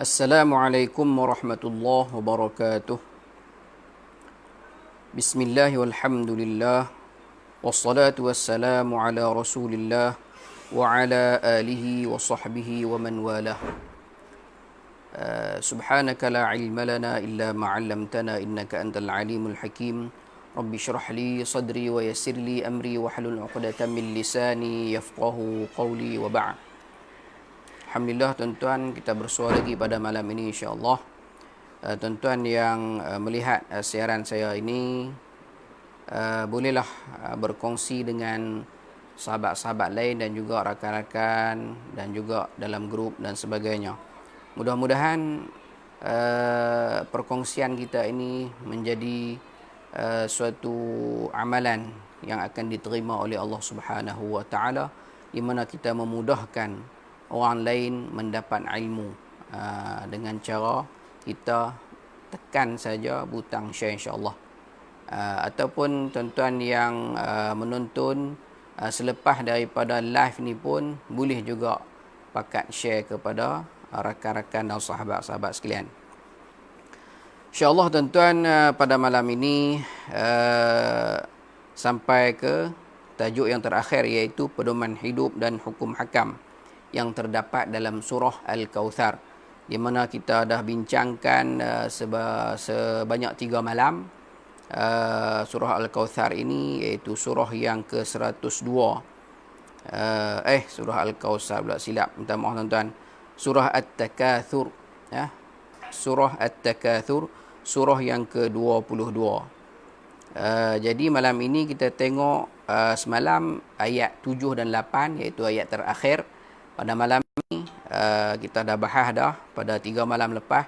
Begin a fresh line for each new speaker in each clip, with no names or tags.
Assalamualaikum warahmatullahi wabarakatuh. Bismillah walhamdulillah. Wassalatu wassalamu ala rasulillah wa ala alihi wa sahbihi wa man walah. Subhanaka la ilma lana illa ma 'allamtana innaka antal alimul hakim. Rabbi shrah li sadri wa yassir li amri wa hlul 'uqdatam min lisani yafqahu qawli wa ba'd. Alhamdulillah tuan-tuan, kita bersua lagi pada malam ini insya-Allah. Tuan-tuan yang melihat siaran saya ini bolehlah berkongsi dengan sahabat-sahabat lain dan juga rakan-rakan dan juga dalam grup dan sebagainya. Mudah-mudahan perkongsian kita ini menjadi suatu amalan yang akan diterima oleh Allah Subhanahu wa taala, di mana kita memudahkan orang lain mendapat ilmu dengan cara kita tekan saja butang share insya-Allah. Ataupun tuan-tuan yang menonton selepas daripada live ni pun boleh juga pakat share kepada rakan-rakan dan sahabat-sahabat sekalian. InsyaAllah tuan-tuan, pada malam ini sampai ke tajuk yang terakhir, iaitu pedoman hidup dan hukum hakam yang terdapat dalam surah Al-Kautsar, di mana kita dah bincangkan sebanyak 3 malam surah Al-Kautsar ini, iaitu surah yang ke-102. Surah Al-Kautsar pula, silap, minta maaf tuan-tuan. Surah At-Takatsur, ya. Surah At-Takatsur, surah yang ke-22. Jadi malam ini kita tengok semalam ayat 7 dan 8, iaitu ayat terakhir. Pada malam ini kita dah bahas dah pada 3 malam lepas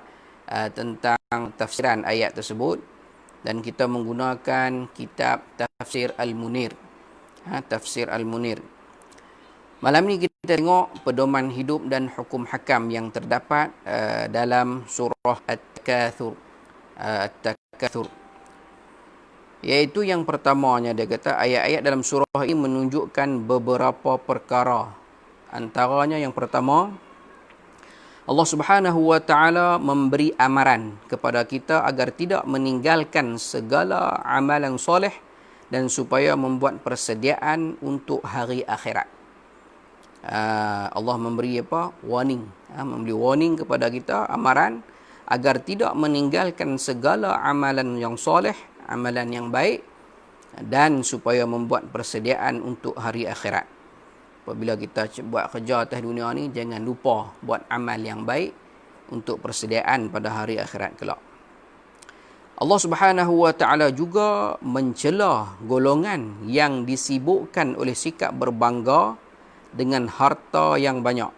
tentang tafsiran ayat tersebut, dan kita menggunakan kitab Tafsir Al-Munir. Tafsir Al-Munir. Malam ini kita tengok pedoman hidup dan hukum hakam yang terdapat dalam surah At-Takatsur. At-Takatsur. Iaitu yang pertamanya, dia kata ayat-ayat dalam surah ini menunjukkan beberapa perkara. Antaranya yang pertama, Allah Subhanahu wa taala memberi amaran kepada kita agar tidak meninggalkan segala amalan soleh dan supaya membuat persediaan untuk hari akhirat. Allah memberi warning, memberi warning kepada kita, amaran agar tidak meninggalkan segala amalan yang soleh, amalan yang baik, dan supaya membuat persediaan untuk hari akhirat. Apabila kita buat kerja atas dunia ni, jangan lupa buat amal yang baik untuk persediaan pada hari akhirat kelak. Allah Subhanahu wa taala juga mencela golongan yang disibukkan oleh sikap berbangga dengan harta yang banyak.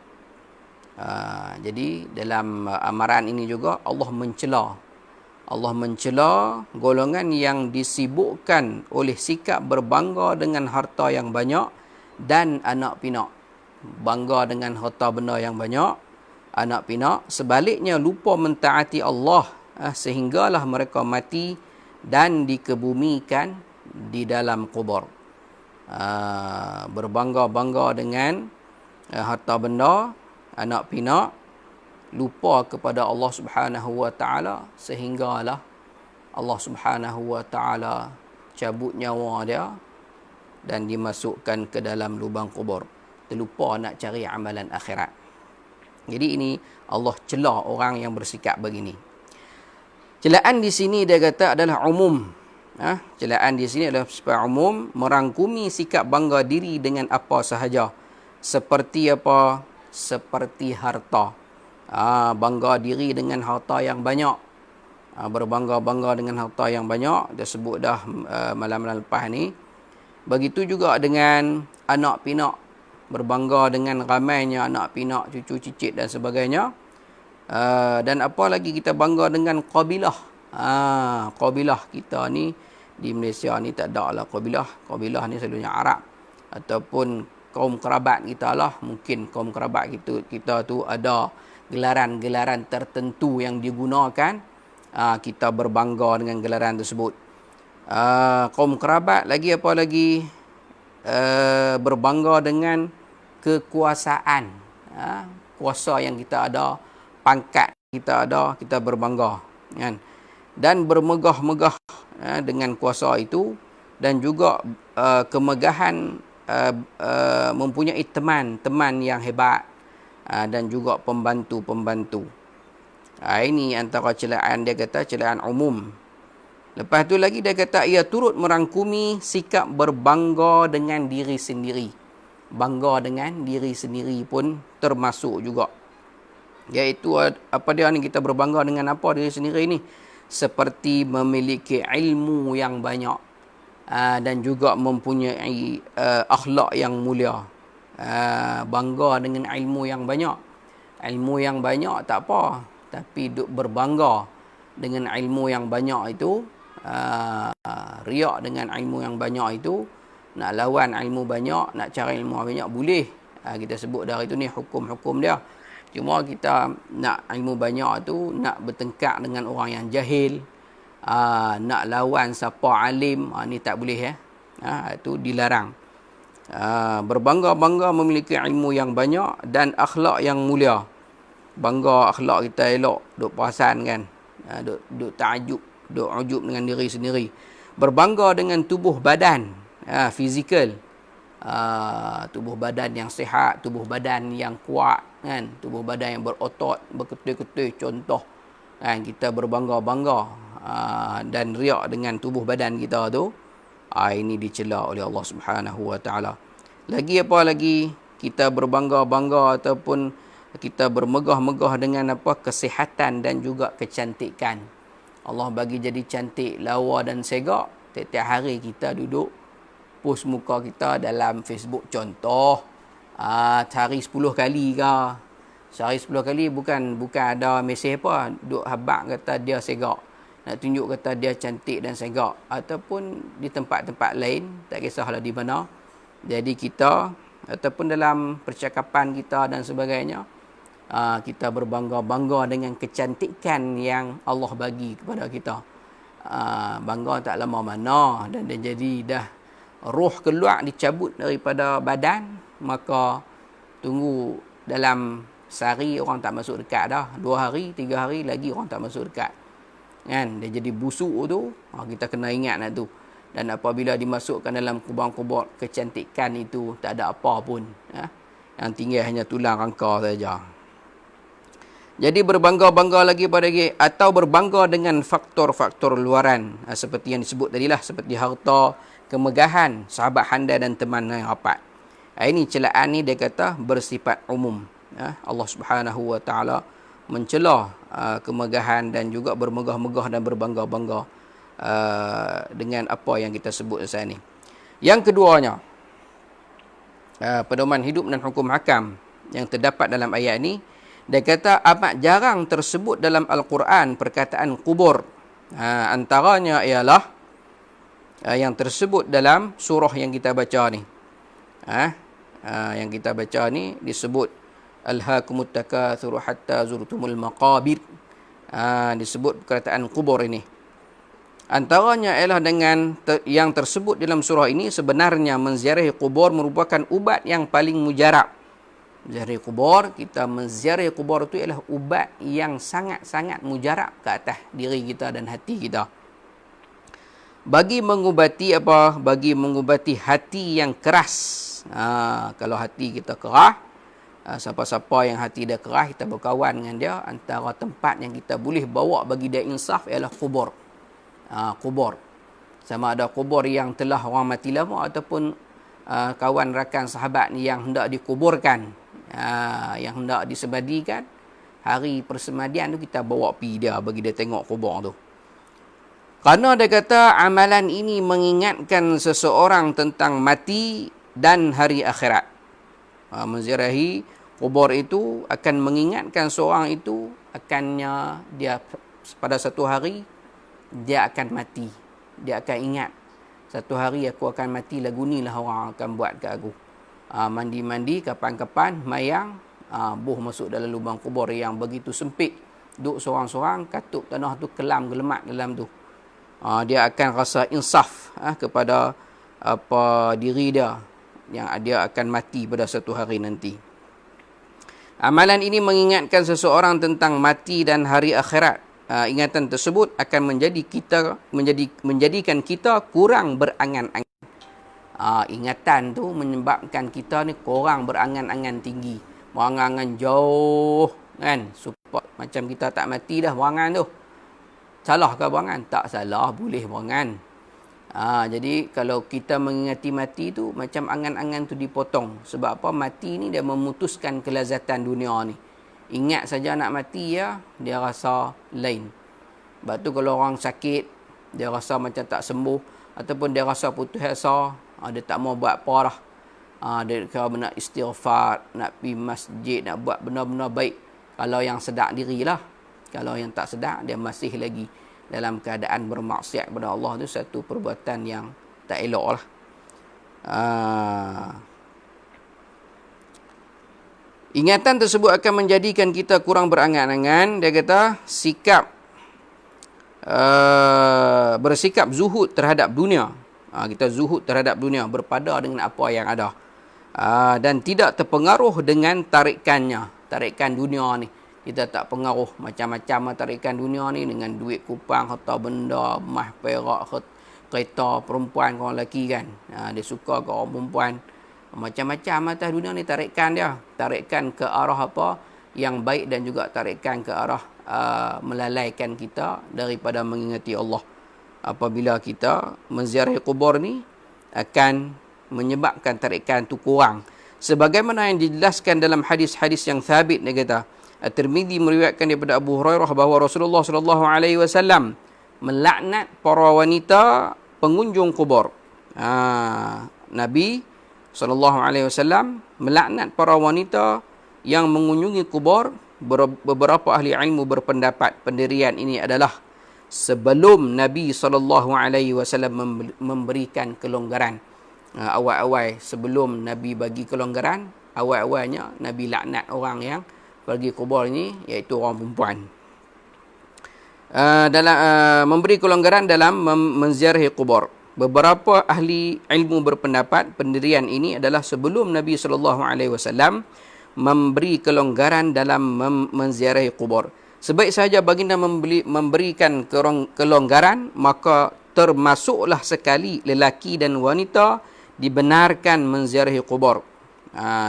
Jadi dalam amaran ini juga Allah mencela golongan yang disibukkan oleh sikap berbangga dengan harta yang banyak dan anak pinak. Bangga dengan harta benda yang banyak, anak pinak. Sebaliknya lupa mentaati Allah, sehinggalah mereka mati dan dikebumikan di dalam kubur. Berbangga-bangga dengan harta benda, anak pinak, lupa kepada Allah Subhanahu wa taala, sehinggalah Allah Subhanahu wa taala cabut nyawa dia dan dimasukkan ke dalam lubang kubur. Terlupa nak cari amalan akhirat. Jadi ini Allah celah orang yang bersikap begini. Celaan di sini dia kata adalah umum. Celaan di sini adalah sifat umum, merangkumi sikap bangga diri dengan apa sahaja. Seperti apa? Seperti harta. Bangga diri dengan harta yang banyak. Berbangga-bangga dengan harta yang banyak. Dia sebut dah malam-malam lepas ni. Begitu juga dengan anak pinak, berbangga dengan ramainya anak pinak, cucu cicit dan sebagainya. Dan apa lagi, kita bangga dengan qabilah. Qabilah kita ni di Malaysia ni tak ada lah qabilah. Qabilah ni selalunya Arab ataupun kaum kerabat kita lah. Mungkin kaum kerabat kita tu ada gelaran-gelaran tertentu yang digunakan. Kita berbangga dengan gelaran tersebut. Kaum kerabat lagi apa lagi, berbangga dengan kekuasaan, kuasa yang kita ada, pangkat kita ada, kita berbangga, kan? Dan bermegah-megah dengan kuasa itu, dan juga kemegahan mempunyai teman yang hebat, dan juga pembantu-pembantu. Ini antara celaan, dia kata celaan umum. Lepas tu lagi dia kata ia turut merangkumi sikap berbangga dengan diri sendiri. Bangga dengan diri sendiri pun termasuk juga. Iaitu apa dia ni, kita berbangga dengan apa diri sendiri ni? Seperti memiliki ilmu yang banyak, dan juga mempunyai akhlak yang mulia. Bangga dengan ilmu yang banyak. Ilmu yang banyak tak apa, tapi duk berbangga dengan ilmu yang banyak itu, riak dengan ilmu yang banyak itu, nak lawan ilmu banyak, nak cari ilmu banyak boleh. Kita sebut dari itu ni hukum-hukum dia. Cuma kita nak ilmu banyak tu, nak bertengkar dengan orang yang jahil, nak lawan siapa alim, ni tak boleh. Itu dilarang. Berbangga-bangga memiliki ilmu yang banyak dan akhlak yang mulia. Bangga akhlak kita elok, duk perasan kan, duk ta'ajub, duk ujub dengan diri sendiri. Berbangga dengan tubuh badan, fizikal, tubuh badan yang sihat, tubuh badan yang kuat, kan, tubuh badan yang berotot, berketih-ketih, contoh, kan, kita berbangga-bangga dan riak dengan tubuh badan kita tu. Ini dicela oleh Allah Subhanahu Wa Taala. Lagi apa lagi? Kita berbangga-bangga ataupun kita bermegah-megah dengan apa? Kesihatan dan juga kecantikan. Allah bagi jadi cantik, lawa dan segak. Tiap-tiap hari kita duduk post muka kita dalam Facebook, contoh, sehari 10 kali ke. Sehari 10 kali bukan ada mesej apa, duk habaq kata dia segak, nak tunjuk kata dia cantik dan segak, ataupun di tempat-tempat lain, tak kisahlah di mana. Jadi kita ataupun dalam percakapan kita dan sebagainya, kita berbangga-bangga dengan kecantikan yang Allah bagi kepada kita. Bangga tak lama mana, dan dia jadi dah roh keluar, dicabut daripada badan, maka tunggu dalam sehari orang tak masuk dekat dah, 2 hari 3 hari lagi orang tak masuk dekat, kan. Dia jadi busuk tu, kita kena ingat nak tu. Dan apabila dimasukkan dalam kubur-kubur kecantikan itu, tak ada apa pun, yang tinggal hanya tulang rangka saja. Jadi berbangga-bangga lagi pada dia, atau berbangga dengan faktor-faktor luaran, seperti yang disebut tadilah, seperti harta, kemegahan, sahabat handal dan teman yang rapat. Ini celaan ni dia kata bersifat umum. Allah Subhanahu Wa Taala mencela kemegahan dan juga bermegah-megah dan berbangga-bangga dengan apa yang kita sebut saat ini. Yang keduanya, pedoman hidup dan hukum hakam yang terdapat dalam ayat ini, dia kata amat jarang tersebut dalam Al-Quran perkataan kubur. Antaranya ialah yang tersebut dalam surah yang kita baca ni. Yang kita baca ni disebut Alhaakumut takatsur hatta zurtumul maqabir. Disebut perkataan kubur ini. Antaranya ialah dengan yang tersebut dalam surah ini, sebenarnya menziarahi kubur merupakan ubat yang paling mujarab. Menziarahi kubur, kita menziarahi kubur itu ialah ubat yang sangat-sangat mujarab ke atas diri kita dan hati kita. Bagi mengubati apa? Bagi mengubati hati yang keras. Kalau hati kita keras, siapa-siapa yang hati dia keras, kita berkawan dengan dia, antara tempat yang kita boleh bawa bagi dia insaf ialah kubur. Kubur. Sama ada kubur yang telah orang mati lama, ataupun kawan rakan sahabat yang hendak dikuburkan, yang hendak disemadikan. Hari persemadian tu kita bawa pergi dia, bagi dia tengok kubur tu. Kerana dia kata amalan ini mengingatkan seseorang tentang mati dan hari akhirat. Menziarahi kubur itu akan mengingatkan seorang itu akannya dia pada satu hari dia akan mati. Dia akan ingat, satu hari aku akan mati, lagu ni lah orang akan buat kat aku. Mandi-mandi, kapan-kapan mayang, buh masuk dalam lubang kubur yang begitu sempit. Duduk seorang-seorang, katuk tanah tu kelam gelemat dalam tu. Dia akan rasa insaf kepada apa diri dia, yang dia akan mati pada satu hari nanti. Amalan ini mengingatkan seseorang tentang mati dan hari akhirat. Ingatan tersebut akan menjadikan kita kurang berangan-angan. Ingatan tu menyebabkan kita ni kurang berangan-angan tinggi. Berangan-angan jauh kan. Supaya macam kita tak mati dah berangan tu. Salah ke berangan? Tak salah, boleh berangan. Jadi kalau kita mengingati mati tu, macam angan-angan tu dipotong. Sebab apa? Mati ni dia memutuskan kelazatan dunia ni. Ingat saja nak mati ya, dia rasa lain. Sebab tu kalau orang sakit, dia rasa macam tak sembuh. Ataupun dia rasa putus asa, dia tak mau buat apa dah. Dia kalau nak istighfar, nak pergi masjid, nak buat benda-benda baik. Kalau yang sedar dirilah. Kalau yang tak sedar, dia masih lagi dalam keadaan bermaksiat kepada Allah tu, satu perbuatan yang tak elok lah. Ingatan tersebut akan menjadikan kita kurang berangan-angan. Dia kata bersikap zuhud terhadap dunia. Kita zuhud terhadap dunia, berpada dengan apa yang ada. Dan tidak terpengaruh dengan tarikan dunia ni. Kita tak pengaruh macam-macam tarikan dunia ni dengan duit kupang, harta benda, emas, perak, kereta, perempuan, orang lelaki kan. Dia suka ke orang perempuan. Macam-macam atas dunia ni tarikan dia. Tarikan ke arah apa yang baik dan juga tarikan ke arah melalaikan kita daripada mengingati Allah. Apabila kita menziarahi kubur ni akan menyebabkan tarikan tu kurang. Sebagaimana yang dijelaskan dalam hadis-hadis yang thabit, dia kata, At-Tirmidzi meriwayatkan daripada Abu Hurairah bahawa Rasulullah sallallahu alaihi wasallam melaknat para wanita pengunjung kubur. Nabi sallallahu alaihi wasallam melaknat para wanita yang mengunjungi kubur. Beberapa ahli ilmu berpendapat pendirian ini adalah sebelum Nabi sallallahu alaihi wasallam memberikan kelonggaran. Awal-awal sebelum Nabi bagi kelonggaran, awal-awalnya Nabi laknat orang yang pergi kubur ini, iaitu orang perempuan. Memberi kelonggaran dalam menziarahi kubur. Beberapa ahli ilmu berpendapat pendirian ini adalah sebelum Nabi SAW memberi kelonggaran dalam menziarahi kubur. Sebaik sahaja baginda memberikan kelonggaran, maka termasuklah sekali lelaki dan wanita dibenarkan menziarahi kubur.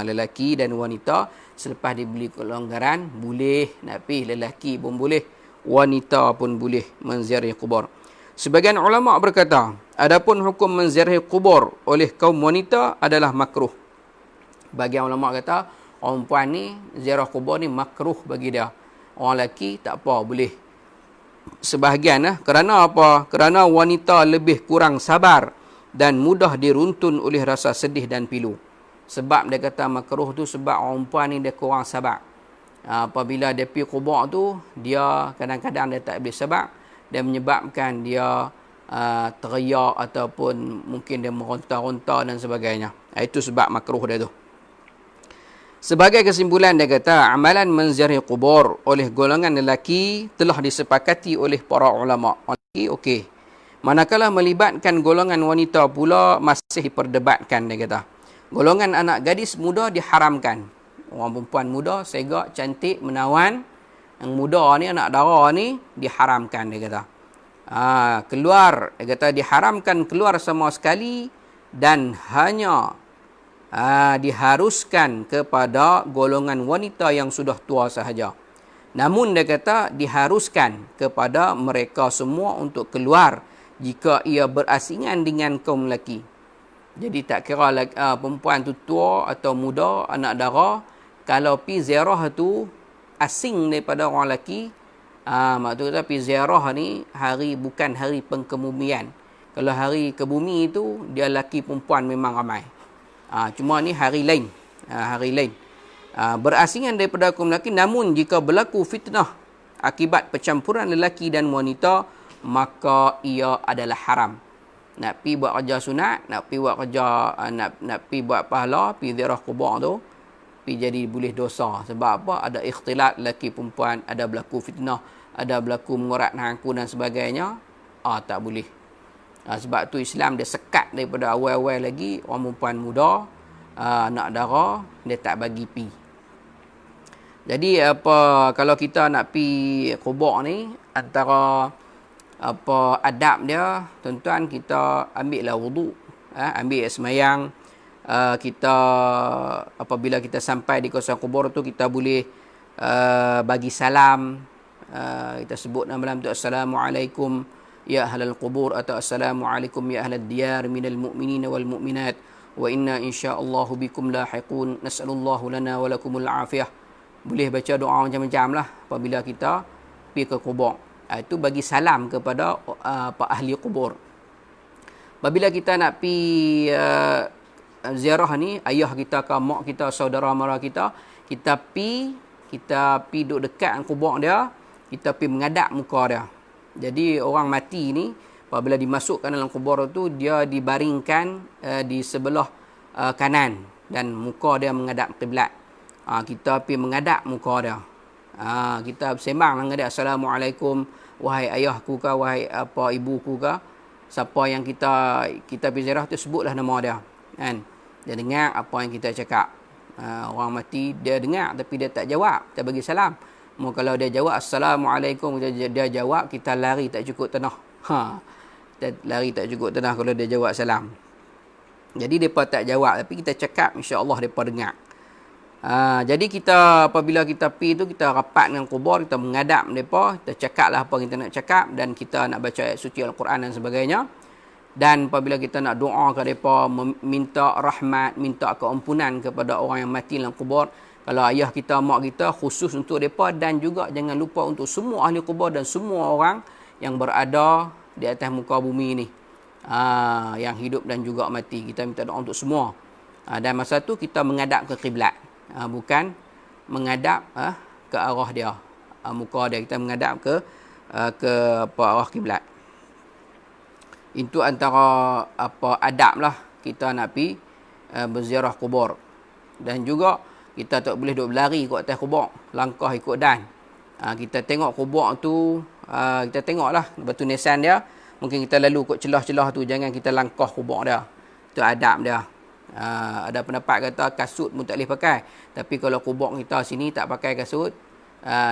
Lelaki dan wanita selepas diberi kelonggaran, boleh nak pergi, lelaki pun boleh, wanita pun boleh menziarahi kubur. Sebagian ulama berkata, adapun hukum menziarahi kubur oleh kaum wanita adalah makruh. Bagian ulama kata, orang perempuan ni ziarah kubur ni makruh bagi dia. Orang lelaki tak apa, boleh. Sebahagian kerana apa? Kerana wanita lebih kurang sabar dan mudah diruntun oleh rasa sedih dan pilu. Sebab dia kata makruh tu sebab orang perempuan ni dia kurang sabar. Apabila dia pergi kubur tu, dia kadang-kadang dia tak boleh sabar. Dia menyebabkan dia teriak ataupun mungkin dia meronta-ronta dan sebagainya. Itu sebab makruh dia tu. Sebagai kesimpulan, dia kata amalan menziarahi kubur oleh golongan lelaki telah disepakati oleh para ulama. Okey. Manakala melibatkan golongan wanita pula masih diperdebatkan, dia kata. Golongan anak gadis muda diharamkan. Orang perempuan muda, segak, cantik, menawan. Yang muda ni, anak dara ni, diharamkan, dia kata. Keluar, dia kata diharamkan keluar sama sekali dan hanya diharuskan kepada golongan wanita yang sudah tua sahaja. Namun dia kata diharuskan kepada mereka semua untuk keluar jika ia berasingan dengan kaum lelaki. Jadi tak kira perempuan tu tua atau muda, anak dara, kalau pi ziarah tu asing daripada orang lelaki, maksudnya pi ziarah ni bukan hari pengkebumian. Kalau hari kebumi itu, dia lelaki perempuan memang ramai. Cuma ni hari lain. Berasingan daripada kaum lelaki, namun jika berlaku fitnah akibat percampuran lelaki dan wanita, maka ia adalah haram. Nak pi buat kerja sunat, nak pi buat kerja, nak pi buat pahala, pi ziarah kubur tu, pi jadi boleh dosa. Sebab apa? Ada ikhtilat lelaki perempuan, ada berlaku fitnah, ada berlaku mengurat hangku dan sebagainya. Tak boleh. Sebab tu Islam dia sekat daripada awal-awal lagi, orang perempuan muda, anak dara, dia tak bagi pi. Jadi kalau kita nak pi kubur ni, antara adab dia, tuan-tuan, kita ambil lah wudu, ambil semayang. Kita apabila kita sampai di kawasan kubur tu, kita boleh bagi salam. Kita sebut nama tu, Assalamualaikum ya ahlal qubur, atau Assalamualaikum ya ahlal diyar minal mu'minina wal mu'minat, wa inna insya'allahu bikum lahiqun, nas'alullahu lana wa lakumul afiyah. Boleh baca doa macam-macam lah apabila kita pergi ke kubur. Itu bagi salam kepada ahli kubur. Apabila kita nak pergi ziarah ni, ayah kita ke mak kita, saudara mara kita, kita pergi duduk dekat dengan kubur dia, kita pergi menghadap muka dia. Jadi orang mati ni, apabila dimasukkan dalam kubur tu, dia dibaringkan di sebelah kanan dan muka dia menghadap kiblat. Kita pergi menghadap muka dia. Kita sembang dengan dia, Assalamualaikum, wahai ayahku ke, wahai ibuku ke, siapa yang kita pergi ziarah tu, sebutlah nama dia, kan? Dia dengar apa yang kita cakap. Orang mati dia dengar tapi dia tak jawab, kita bagi salam. Kalau dia jawab Assalamualaikum, dia jawab, kita lari tak cukup tanah. Kita lari tak cukup tanah kalau dia jawab salam. Jadi depa tak jawab, tapi kita cakap, insya-Allah depa dengar. Jadi kita apabila kita pergi tu, kita rapat dengan kubur, kita menghadap mereka, kita cakaplah apa yang kita nak cakap, dan kita nak baca ayat suci Al-Quran dan sebagainya. Dan apabila kita nak doa ke mereka, minta rahmat, minta keampunan kepada orang yang mati dalam kubur, kalau ayah kita, mak kita, khusus untuk mereka, dan juga jangan lupa untuk semua ahli kubur dan semua orang yang berada di atas muka bumi ni, yang hidup dan juga mati. Kita minta doa untuk semua. Dan masa tu kita menghadap ke kiblat. Bukan menghadap ke arah dia, muka dia, kita menghadap ke arah kiblat. Itu antara adab lah kita nak pergi berziarah kubur. Dan juga kita tak boleh duduk berlari kat atas kubur, langkah ikut dan. Kita tengok kubur tu, kita tengoklah batu nisan dia, mungkin kita lalu kat celah-celah tu, jangan kita langkah kubur dia. Itu adab dia. Ada pendapat kata kasut pun tak boleh pakai, tapi kalau kubur kita sini tak pakai kasut,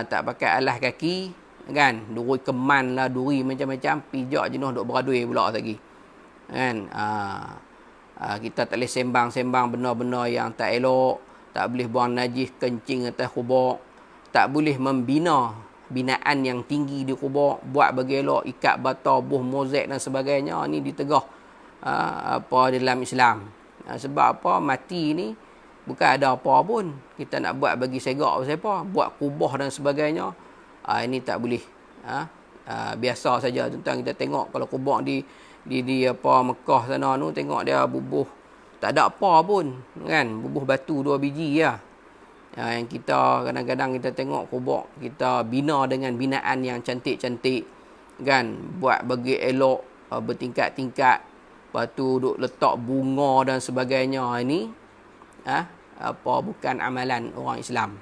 tak pakai alas kaki, kan, duri keman lah, duri macam-macam, pijak jenuh duk beradui pula lagi, kan. Kita tak boleh sembang-sembang benda-benda yang tak elok, tak boleh buang najis kencing atas kubur, tak boleh membina binaan yang tinggi di kubur, buat bagi elok, ikat bata, buh mozaik dan sebagainya. Ni ditegah dalam Islam. Sebab apa? Mati ni bukan ada apa pun kita nak buat bagi segak siapa, buat kubah dan sebagainya. Ini tak boleh. Biasa saja, tuan-tuan, kita tengok kalau kubah di Mekah sana tu, tengok dia bubuh tak ada apa pun, kan, bubuh batu 2 biji ya. Yang kita kadang-kadang kita tengok kubur, kita bina dengan binaan yang cantik-cantik, kan, buat bagi elok, bertingkat-tingkat, lepas tu duk letak bunga dan sebagainya. Ini bukan amalan orang Islam.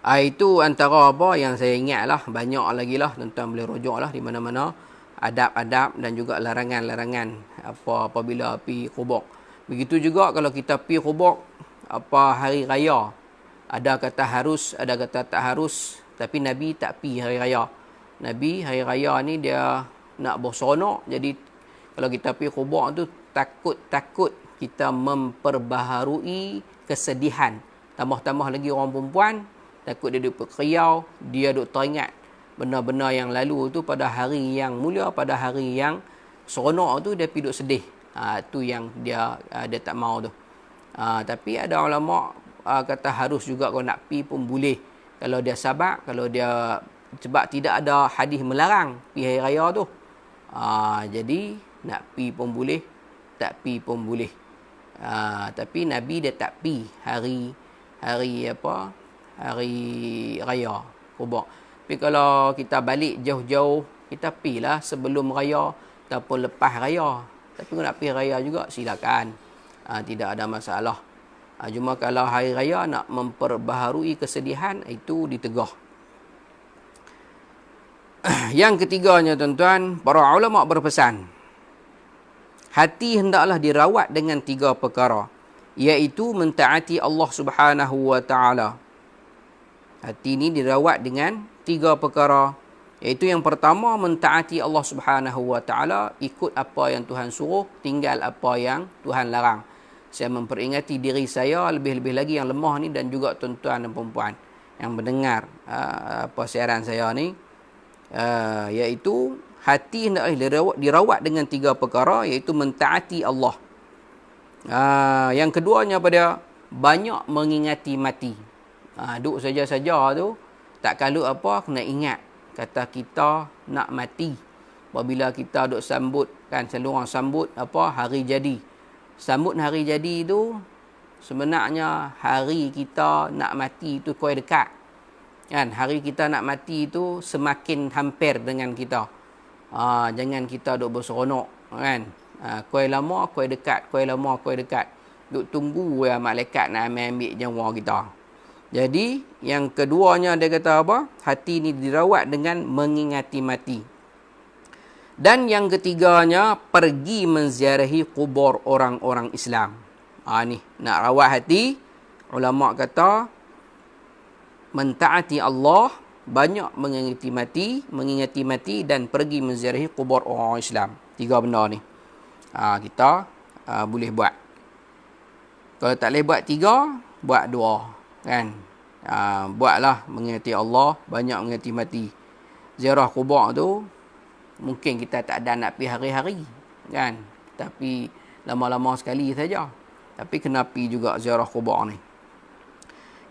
Itu antara apa yang saya ingat lah. Banyak lagi lah, tuan-tuan boleh rujuk lah di mana-mana adab-adab dan juga larangan-larangan apabila pergi kubur. Begitu juga kalau kita pergi kubur hari raya, ada kata harus, ada kata tak harus, tapi Nabi tak pergi hari raya. Nabi hari raya ni dia nak berseronok, jadi kalau kita pergi kubur tu takut kita memperbaharui kesedihan. Tambah-tambah lagi orang perempuan, takut dia duk berkeriau, dia duk teringat benda-benda yang lalu tu pada hari yang mulia, pada hari yang seronok tu, dia pergi duk sedih. Tu yang dia tak mau tu. Tapi ada ulama kata harus juga, kalau nak pergi pun boleh. Kalau dia sabar, kalau dia, sebab tidak ada hadis melarang pergi hari raya tu. Jadi nak pergi pun boleh, tak pergi pun boleh. Tapi Nabi dia tak pergi hari raya kubur. Tapi kalau kita balik jauh-jauh, kita pergilah sebelum raya ataupun lepas raya. Tapi kalau nak pergi raya juga silakan. Tidak ada masalah. Cuma kalau hari raya nak memperbaharui kesedihan, itu ditegah. Yang ketiganya, tuan-tuan, para ulama berpesan, hati hendaklah dirawat dengan 3 perkara. iaitu mentaati Allah Subhanahu wa taala. Hati ini dirawat dengan 3 perkara, iaitu yang pertama mentaati Allah Subhanahu wa taala, ikut apa yang Tuhan suruh, tinggal apa yang Tuhan larang. Saya memperingati diri saya, lebih-lebih lagi yang lemah ni, dan juga tuan-tuan dan puan-puan yang mendengar siaran saya ni, iaitu hati hendaklah dirawat dengan 3 perkara, iaitu mentaati Allah. Yang keduanya pada banyak mengingati mati. Duk saja-saja tu, tak kalau apa, kena ingat kata kita nak mati. Apabila kita duk sambut, kan selalu orang sambut apa, hari jadi. Sambut hari jadi tu, sebenarnya hari kita nak mati tu kuai dekat. Kan, hari kita nak mati tu semakin hampir dengan kita. Jangan kita duk berseronok, kan. Kuai lama, kuai dekat, kuai lama, kuai dekat. Duk tunggu ya malaikat nak ambil nyawa kita. Jadi, yang keduanya dia kata apa? Hati ni dirawat dengan mengingati mati. Dan yang ketiganya, pergi menziarahi kubur orang-orang Islam. Ni, nak rawat hati, ulama kata, mentaati Allah, banyak mengingati mati dan pergi menziarahi kubur orang Islam. 3 benda ni. Kita boleh buat. Kalau tak boleh buat 3, buat 2. Kan? Buatlah mengingati Allah, banyak mengingati mati. Ziarah kubur tu, mungkin kita tak ada nak pergi hari-hari. Kan? Tapi lama-lama sekali saja. Tapi kena pergi juga ziarah kubur ni.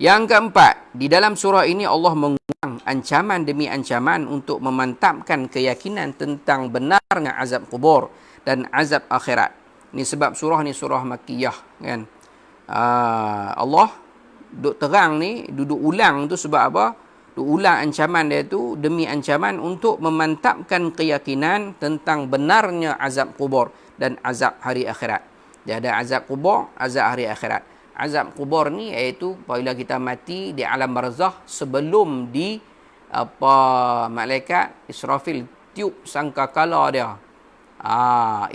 Yang keempat, di dalam surah ini Allah mengulang ancaman demi ancaman untuk memantapkan keyakinan tentang benarnya azab kubur dan azab akhirat. Ini sebab surah ni surah Makkiyah, kan. Allah duk terang ni, duduk ulang tu sebab apa? Duk ulang ancaman dia tu demi ancaman untuk memantapkan keyakinan tentang benarnya azab kubur dan azab hari akhirat. Dia ada azab kubur, azab hari akhirat. Azab kubur ni iaitu apabila kita mati di alam barzakh sebelum malaikat Israfil tiup sangkakala dia.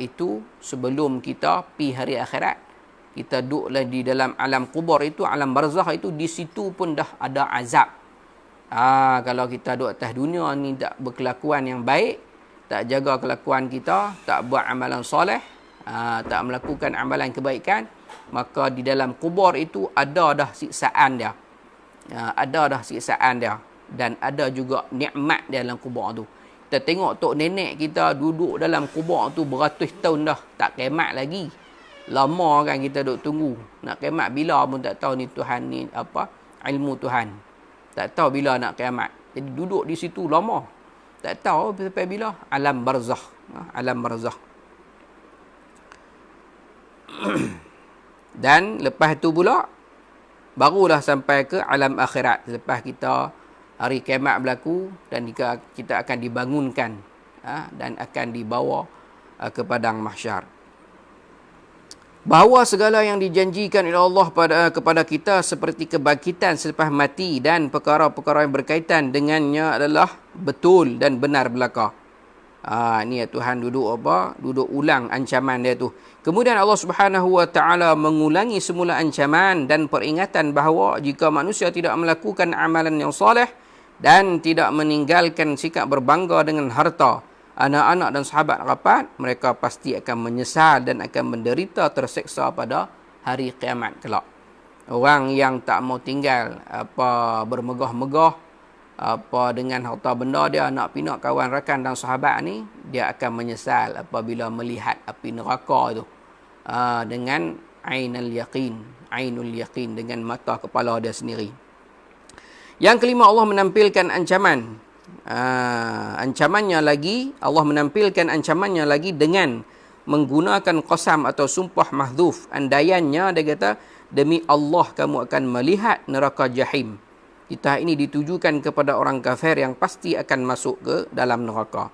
Itu sebelum kita pi hari akhirat. Kita duduklah di dalam alam kubur itu, alam barzakh itu, di situ pun dah ada azab. Kalau kita duduk atas dunia ni tak berkelakuan yang baik, tak jaga kelakuan kita, tak buat amalan soleh, tak melakukan amalan kebaikan, maka di dalam kubur itu ada dah siksaan dia. Ada dah siksaan dia. Dan ada juga nikmat di dalam kubur tu. Kita tengok tok nenek kita duduk dalam kubur tu beratus tahun dah, tak kiamat lagi. Lama kan kita duk tunggu. Nak kiamat bila pun tak tahu ni Tuhan ni apa, ilmu Tuhan. Tak tahu bila nak kiamat. Jadi duduk di situ lama. Tak tahu sampai bila. Alam barzakh. Alam barzakh. Dan lepas tu pula, barulah sampai ke alam akhirat. Lepas kita hari kiamat berlaku dan kita akan dibangunkan dan akan dibawa ke padang mahsyar. Bahawa segala yang dijanjikan oleh Allah kepada kita seperti kebangkitan selepas mati dan perkara-perkara yang berkaitan dengannya adalah betul dan benar belaka. Ni Tuhan duduk ulang ancaman dia tu. Kemudian Allah Subhanahu wa taala mengulangi semula ancaman dan peringatan bahawa jika manusia tidak melakukan amalan yang soleh dan tidak meninggalkan sikap berbangga dengan harta, anak-anak dan sahabat rapat, mereka pasti akan menyesal dan akan menderita terseksa pada hari kiamat kelak. Orang yang tak mau tinggal bermegah-megah dengan harta benda dia, anak pinak, kawan rakan dan sahabat ni, dia akan menyesal apabila melihat api neraka tu dengan ainul yaqin, dengan mata kepala dia sendiri. Yang kelima, Allah menampilkan Allah menampilkan ancamannya lagi dengan menggunakan qasam atau sumpah mahdzuf. Andaiannya dia kata, demi Allah kamu akan melihat neraka jahim. Kita ini ditujukan kepada orang kafir yang pasti akan masuk ke dalam neraka.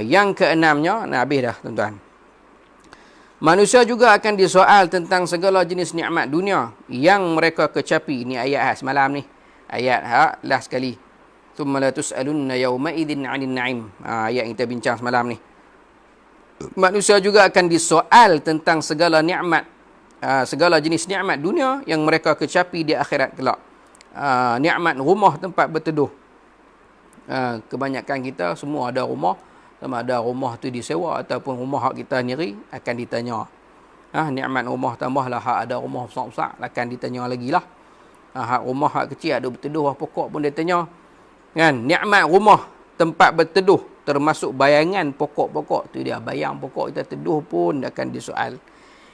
Yang keenamnya, habis dah tuan-tuan. Manusia juga akan disoal tentang segala jenis nikmat dunia yang mereka kecapi. Ini ayat semalam ni. Ayat last sekali. Thumma la tus'alunna yawma idzin 'anil na'im. Ayat yang kita bincang semalam ni. Manusia juga akan disoal tentang segala nikmat segala jenis nikmat dunia yang mereka kecapi di akhirat kelak. Nikmat rumah tempat berteduh. Kebanyakan kita semua ada rumah, sama ada rumah tu disewa ataupun rumah hak kita sendiri, akan ditanya. Nikmat rumah tambahlah hak ada rumah besar-besar, akan ditanya lagi lah. Hak rumah hak kecil ada berteduh pokok pun dia tanya. Kan, nikmat rumah tempat berteduh termasuk bayangan pokok-pokok tu dia, bayang pokok kita teduh pun akan disoal.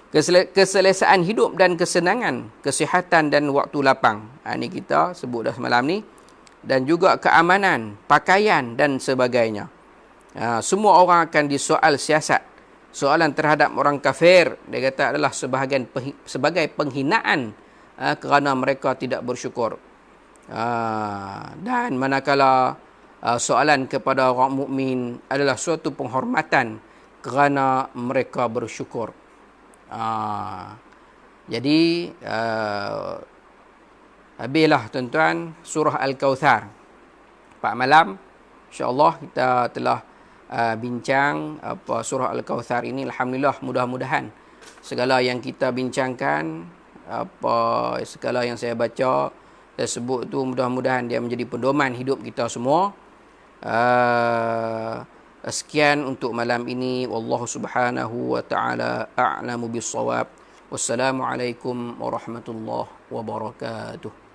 Keselesaan hidup dan kesenangan, kesihatan dan waktu lapang. Ini kita sebut dah semalam ni. Dan juga keamanan, pakaian dan sebagainya. Semua orang akan disoal siasat. Soalan terhadap orang kafir, dia kata adalah sebagai penghinaan kerana mereka tidak bersyukur. Dan manakala soalan kepada orang mukmin adalah suatu penghormatan kerana mereka bersyukur. Jadi habislah tuan-tuan surah Al-Kautsar. 4 malam insya-Allah kita telah bincang surah Al-Kautsar ini. Alhamdulillah, mudah-mudahan segala yang kita bincangkan, segala yang saya baca, saya sebut tu, mudah-mudahan dia menjadi pedoman hidup kita semua. Sekian untuk malam ini. Wallahu subhanahu wa ta'ala a'lamu bis-shawab. Wassalamualaikum warahmatullahi wabarakatuh.